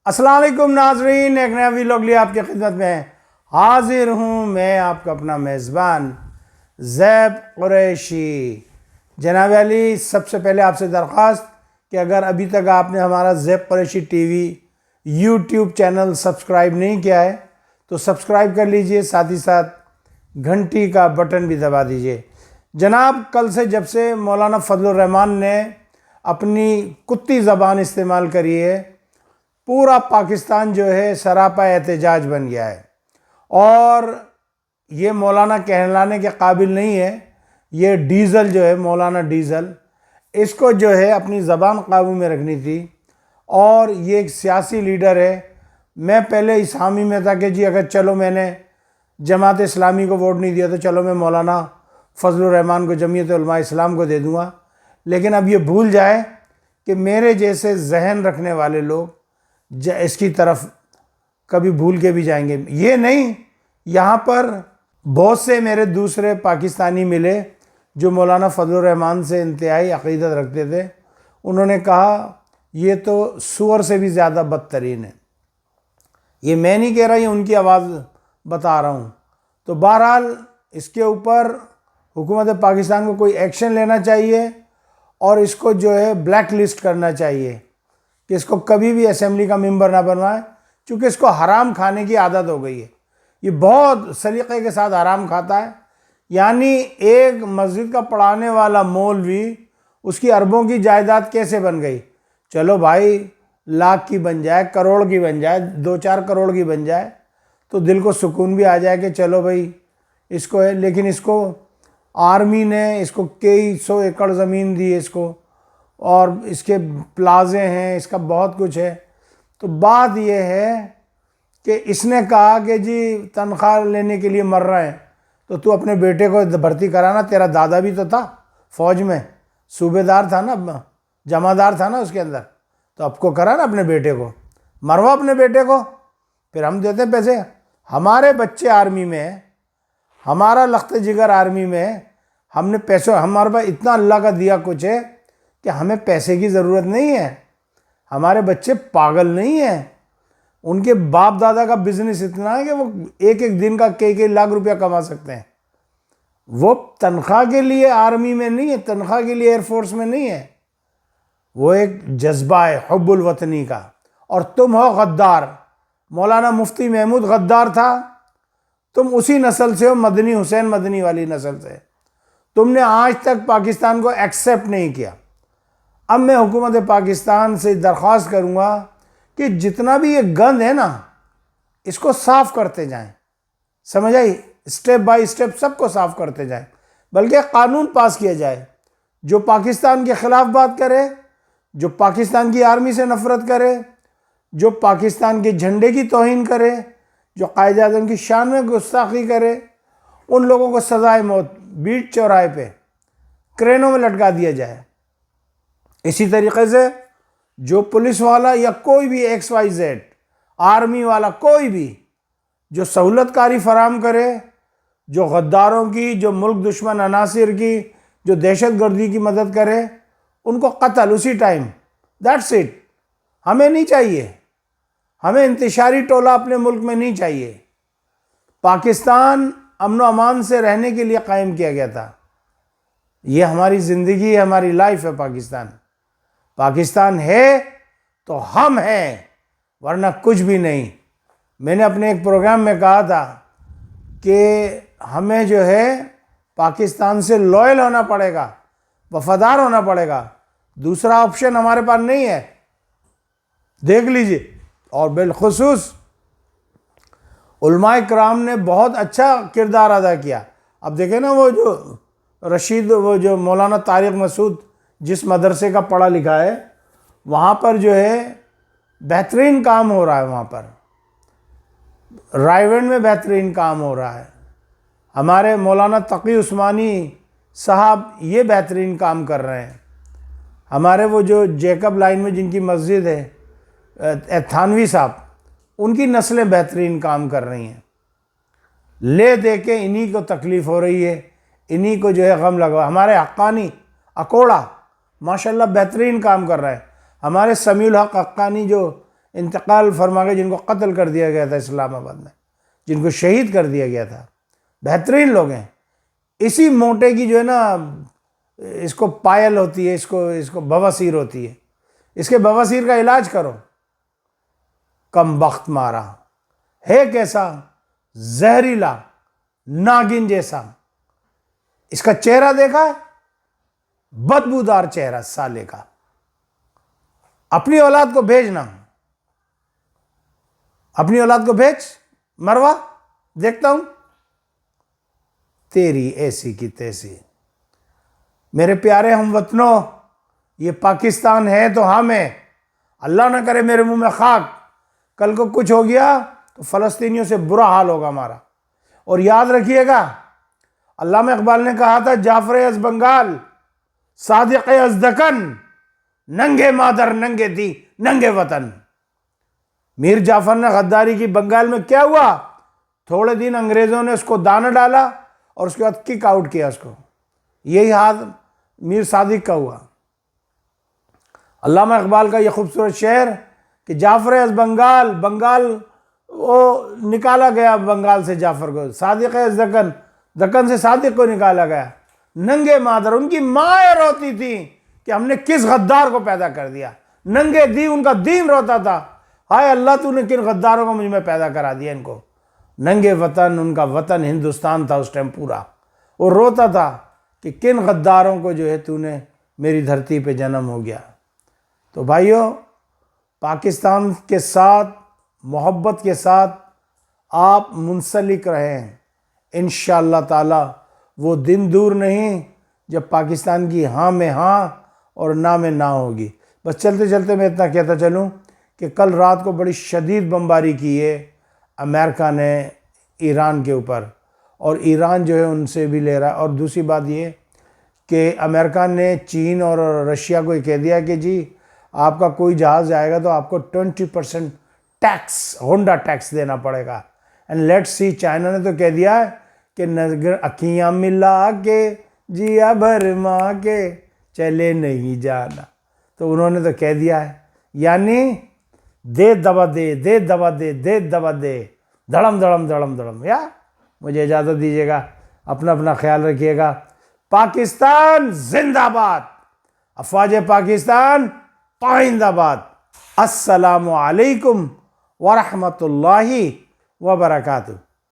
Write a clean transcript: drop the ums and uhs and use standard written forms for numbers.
السلام علیکم ناظرین، ایک نیا ویلاگ لیے آپ کی خدمت میں حاضر ہوں۔ میں آپ کا اپنا میزبان زیب قریشی۔ جناب علی، سب سے پہلے آپ سے درخواست کہ اگر ابھی تک آپ نے ہمارا زیب Qureshi T V YouTube channel subscribe نہیں کیا ہے تو سبسکرائب کر لیجئے، ساتھ ہی ساتھ گھنٹی کا بٹن بھی دبا دیجئے۔ جناب، کل سے جب سے مولانا فضل الرحمان نے اپنی کتی زبان استعمال کری ہے، پورا پاکستان جو ہے سراپا احتجاج بن گیا ہے، اور یہ مولانا کہلانے کے قابل نہیں ہے۔ یہ ڈیزل جو ہے، مولانا ڈیزل، اس کو جو ہے اپنی زبان قابو میں رکھنی تھی، اور یہ ایک سیاسی لیڈر ہے۔ میں پہلے اس حامی میں تھا کہ جی اگر چلو میں نے جماعت اسلامی کو ووٹ نہیں دیا تو چلو میں مولانا فضل الرحمان کو، جمعیت علماء اسلام کو دے دوں گا، لیکن اب یہ بھول جائے کہ میرے جیسے ذہن رکھنے والے لوگ اس کی طرف کبھی بھول کے بھی جائیں گے۔ یہ نہیں، یہاں پر بہت سے میرے دوسرے پاکستانی ملے جو مولانا فضل الرحمان سے انتہائی عقیدت رکھتے تھے۔ انہوں نے کہا یہ تو سور سے بھی زیادہ بدترین ہے۔ یہ میں نہیں کہہ رہا، یہ ان کی آواز بتا رہا ہوں۔ تو بہرحال اس کے اوپر حکومت پاکستان کو کوئی ایکشن لینا چاہیے، اور اس کو جو ہے بلیک لسٹ کرنا چاہیے کہ اس کو کبھی بھی اسمبلی کا ممبر نہ بنوائے، چونکہ اس کو حرام کھانے کی عادت ہو گئی ہے۔ یہ بہت سلیقے کے ساتھ حرام کھاتا ہے۔ یعنی ایک مسجد کا پڑھانے والا مولوی، اس کی اربوں کی جائیداد کیسے بن گئی؟ چلو بھائی، لاکھ کی بن جائے، کروڑ کی بن جائے، 2-4 کروڑ کی بن جائے تو دل کو سکون بھی آ جائے کہ چلو بھائی اس کو ہے۔ لیکن اس کو آرمی نے اس کو کئی 100 ایکڑ زمین دی ہے اس کو، اور اس کے پلازے ہیں، اس کا بہت کچھ ہے۔ تو بات یہ ہے کہ اس نے کہا کہ جی تنخواہ لینے کے لیے مر رہے ہیں تو اپنے بیٹے کو بھرتی کرانا، تیرا دادا بھی تو تھا فوج میں، صوبے دار تھا نا، جمعدار تھا نا اس کے اندر، تو اب کو کرا نا اپنے بیٹے کو، مروا اپنے بیٹے کو، پھر ہم دیتے پیسے۔ ہمارے بچے آرمی میں ہیں، ہمارا لخت جگر آرمی میں ہے، ہم نے پیسوں، ہمارے پاس اتنا اللہ کا دیا کچھ ہے کہ ہمیں پیسے کی ضرورت نہیں ہے۔ ہمارے بچے پاگل نہیں ہیں، ان کے باپ دادا کا بزنس اتنا ہے کہ وہ ایک ایک دن کا کئی لاکھ روپیہ کما سکتے ہیں۔ وہ تنخواہ کے لیے آرمی میں نہیں ہے، تنخواہ کے لیے ایئر فورس میں نہیں ہے۔ وہ ایک جذبہ ہے حب الوطنی کا۔ اور تم ہو غدار۔ مولانا مفتی محمود غدار تھا، تم اسی نسل سے ہو، مدنی حسین مدنی والی نسل سے۔ تم نے آج تک پاکستان کو ایکسیپٹ نہیں کیا۔ اب میں حکومت پاکستان سے درخواست کروں گا کہ جتنا بھی یہ گند ہے نا، اس کو صاف کرتے جائیں۔ سمجھ آئی؟ اسٹیپ بائی اسٹیپ سب کو صاف کرتے جائیں، بلکہ قانون پاس کیا جائے۔ جو پاکستان کے خلاف بات کرے، جو پاکستان کی آرمی سے نفرت کرے، جو پاکستان کے جھنڈے کی توہین کرے، جو قائد اعظم کی شان میں گستاخی کرے، ان لوگوں کو سزائے موت بیٹ چوراہے پہ کرینوں میں لٹکا دیا جائے۔ اسی طریقے سے جو پولیس والا یا کوئی بھی XYZ، آرمی والا کوئی بھی جو سہولت کاری فراہم کرے، جو غداروں کی، جو ملک دشمن عناصر کی، جو دہشت گردی کی مدد کرے، ان کو قتل اسی ٹائم۔ That's it. ہمیں نہیں چاہیے، ہمیں انتشاری ٹولہ اپنے ملک میں نہیں چاہیے۔ پاکستان امن و امان سے رہنے کے لیے قائم کیا گیا تھا۔ یہ ہماری زندگی ہے، ہماری لائف ہے۔ پاکستان ہے تو ہم ہیں، ورنہ کچھ بھی نہیں۔ میں نے اپنے ایک پروگرام میں کہا تھا کہ ہمیں جو ہے پاکستان سے لوئل ہونا پڑے گا، وفادار ہونا پڑے گا، دوسرا آپشن ہمارے پاس نہیں ہے۔ دیکھ لیجئے۔ اور بالخصوص علماء کرام نے بہت اچھا کردار ادا کیا۔ اب دیکھیں نا، وہ جو رشید، وہ جو مولانا طارق مسعود جس مدرسے کا پڑھا لکھا ہے، وہاں پر جو ہے بہترین کام ہو رہا ہے۔ وہاں پر رائے گنج میں بہترین کام ہو رہا ہے۔ ہمارے مولانا تقی عثمانی صاحب یہ بہترین کام کر رہے ہیں۔ ہمارے وہ جو جیکب لائن میں جن کی مسجد ہے، تھانوی صاحب، ان کی نسلیں بہترین کام کر رہی ہیں۔ لے دے کے انہی کو تکلیف ہو رہی ہے، انہی کو جو ہے غم لگا۔ ہمارے حقانی اکوڑا ماشاءاللہ بہترین کام کر رہا ہے۔ ہمارے سمیع الحق حقانی جو انتقال فرما گئے، جن کو قتل کر دیا گیا تھا اسلام آباد میں، جن کو شہید کر دیا گیا تھا، بہترین لوگ ہیں۔ اسی موٹے کی جو ہے نا اس کو پائل ہوتی ہے، اس کو بواسیر ہوتی ہے، اس کے بواسیر کا علاج کرو۔ کم بخت مارا ہے کیسا زہریلا ناگن جیسا، اس کا چہرہ دیکھا، بدبودار چہرہ سالے کا۔ اپنی اولاد کو بھیجنا، اپنی اولاد کو بھیج مروا، دیکھتا ہوں تیری ایسی کی تیسی۔ میرے پیارے ہم وطنوں، یہ پاکستان ہے تو ہم ہیں، اللہ نہ کرے میرے منہ میں خاک، کل کو کچھ ہو گیا تو فلسطینیوں سے برا حال ہوگا ہمارا۔ اور یاد رکھیے گا، علامہ اقبال نے کہا تھا، جعفر از بنگال صادق از دکن، ننگے مادر ننگے دی ننگے وطن۔ میر جعفر نے غداری کی، بنگال میں کیا ہوا؟ تھوڑے دن انگریزوں نے اس کو دانہ ڈالا اور اس کے بعد کک آؤٹ کیا اس کو۔ یہی حال میر صادق کا ہوا۔ علامہ اقبال کا یہ خوبصورت شعر کہ جعفر از بنگال، بنگال وہ نکالا گیا بنگال سے جعفر کو، صادق از دکن، دکن سے صادق کو نکالا گیا، ننگے مادر، ان کی ماں روتی تھی کہ ہم نے کس غدار کو پیدا کر دیا، ننگے دی، ان کا دین روتا تھا، ہائے اللہ تو نے کن غداروں کو مجھ میں پیدا کرا دیا ان کو۔ ننگے وطن، ان کا وطن ہندوستان تھا اس ٹائم پورا، وہ روتا تھا کہ کن غداروں کو جو ہے تو نے میری دھرتی پہ جنم ہو گیا۔ تو بھائیوں، پاکستان کے ساتھ محبت کے ساتھ آپ منسلک رہیں، انشاءاللہ تعالی وہ دن دور نہیں جب پاکستان کی ہاں میں ہاں اور نہ میں نہ ہوگی۔ بس چلتے چلتے میں اتنا کہتا چلوں کہ کل رات کو بڑی شدید بمباری کی ہے امریکہ نے ایران کے اوپر، اور ایران جو ہے ان سے بھی لے رہا ہے۔ اور دوسری بات یہ کہ امریکہ نے چین اور رشیا کو یہ کہہ دیا کہ جی آپ کا کوئی جہاز جائے گا تو آپ کو 20% ٹیکس، ہونڈا ٹیکس دینا پڑے گا۔ اینڈ لیٹ سی، چائنا نے تو کہہ دیا ہے کہ نظر اکھیاں ملا کے جیا بھرما کے چلے نہیں جانا، تو انہوں نے تو کہہ دیا ہے، یعنی دے دبا دے، دے دبا دے، دے دبا دے، دھڑم دھڑم دھڑم دھڑم۔ یا مجھے اجازت دیجیے گا، اپنا خیال رکھیے گا۔ پاکستان زندہ باد، افواج پاکستان پائندہ باد۔ السلام علیکم ورحمۃ اللہ وبرکاتہ۔